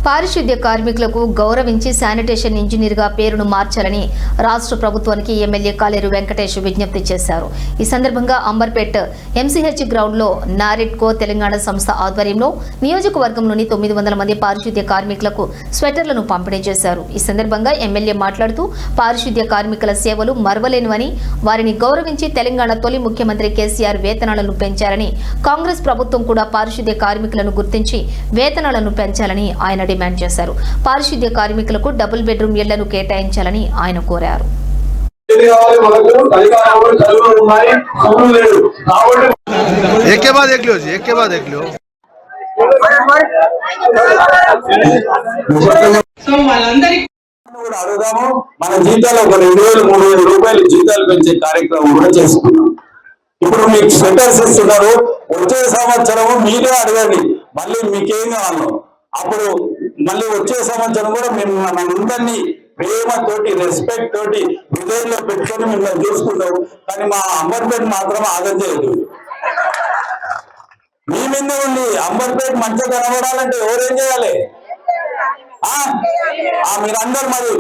పారిశుద్ధ్య కార్మికులకు గౌరవించి శానిటేషన్ ఇంజనీర్గా పేరును మార్చాలని రాష్ట్ర ప్రభుత్వానికి ఎమ్మెల్యే కాలేరు వెంకటేష్ విజ్ఞప్తి చేశారు. ఈ సందర్భంగా అంబర్పేట్ ఎంసీహెచ్ గ్రౌండ్లో నారెడ్కో తెలంగాణ సంస్థ ఆధ్వర్యంలో నియోజకవర్గంలోని 900 మంది పారిశుద్ధ్య కార్మికులకు స్వెటర్లను పంపిణీ చేశారు. ఈ సందర్భంగా ఎమ్మెల్యే మాట్లాడుతూ పారిశుద్ధ్య కార్మికుల సేవలు మరవలేనివని, వారిని గౌరవించి తెలంగాణ తొలి ముఖ్యమంత్రి కేసీఆర్ వేతనాలను పెంచారని, కాంగ్రెస్ ప్రభుత్వం కూడా పారిశుద్ధ్య కార్మికులను గుర్తించి వేతనాలను పెంచాలని ఆయన డిమాండ్ చేశారు. పారిశుద్ధ్య కార్మికులకు డబుల్ బెడ్రూమ్ ఇళ్లను కేటాయించాలని ఆయన కోరారు. మన జీతాలు ఒక 2,000-3,000 రూపాయలు జీతాలు పెంచే కార్యక్రమం కూడా చేసుకున్నాం. ఇప్పుడు మీకు స్వెటర్స్ ఇస్తున్నారు. వచ్చే సంవత్సరం మీరే అడగండి, మళ్ళీ మీకేం కావాలో అప్పుడు మళ్ళీ వచ్చే సంవత్సరం కూడా మేము మనందరినీ ప్రేమతోటి, రెస్పెక్ట్ తోటి హృదయంలో పెట్టుకొని మిమ్మల్ని చూసుకుంటాం. కానీ మా అంబర్పేట మాత్రం ఆగం చేయదు. మీ మీద ఉండి అంబర్పేట మంచిగా కనబడాలంటే ఎవరేం చేయాలి? మీరందరు మరి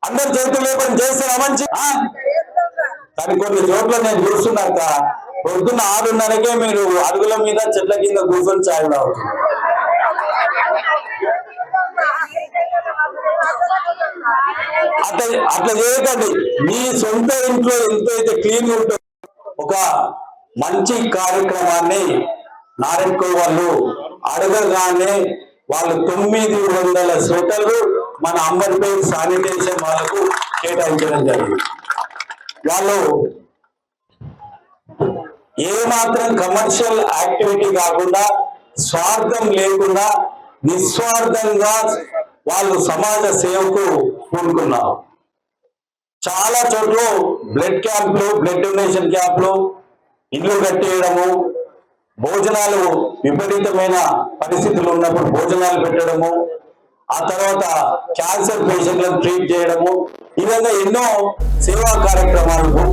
అందరు చేతులు లేకుండా చేస్తారా మంచి? కానీ కొన్ని చోట్ల నేను చూస్తున్నాక పొద్దున్న 6:30కే మీరు అరుగుల మీద చెట్ల కింద కూర్చొని చాయ్ తాగుతున్నారు. అట్లా చేయకండి. మీ సొంత ఇంట్లో ఎంతైతే క్లీన్ ఉంటుందో ఒక మంచి కార్యక్రమాన్ని నారెడ్కో వాళ్ళు అడగగానే వాళ్ళు 900 స్వెటర్లు మన అంబర్పేట శానిటేషన్ వాళ్ళకు కేటాయించడం జరిగింది. వాళ్ళు ఏమాత్రం కమర్షియల్ యాక్టివిటీ కాకుండా, స్వార్థం లేకుండా, నిస్వార్థంగా వాళ్ళు సమాజ సేవకు పూనుకున్నారు. చాలా చోట్ల బ్లడ్ క్యాంపులు, బ్లడ్ డొనేషన్ క్యాంపులు, ఇల్లు కట్టేయడము, భోజనాలు విపరీతమైన పరిస్థితులు ఉన్నప్పుడు భోజనాలు పెట్టడము, ఆ తర్వాత క్యాన్సర్ పేషెంట్లను ట్రీట్ చేయడము, ఈ విధంగా ఎన్నో సేవా కార్యక్రమాలకు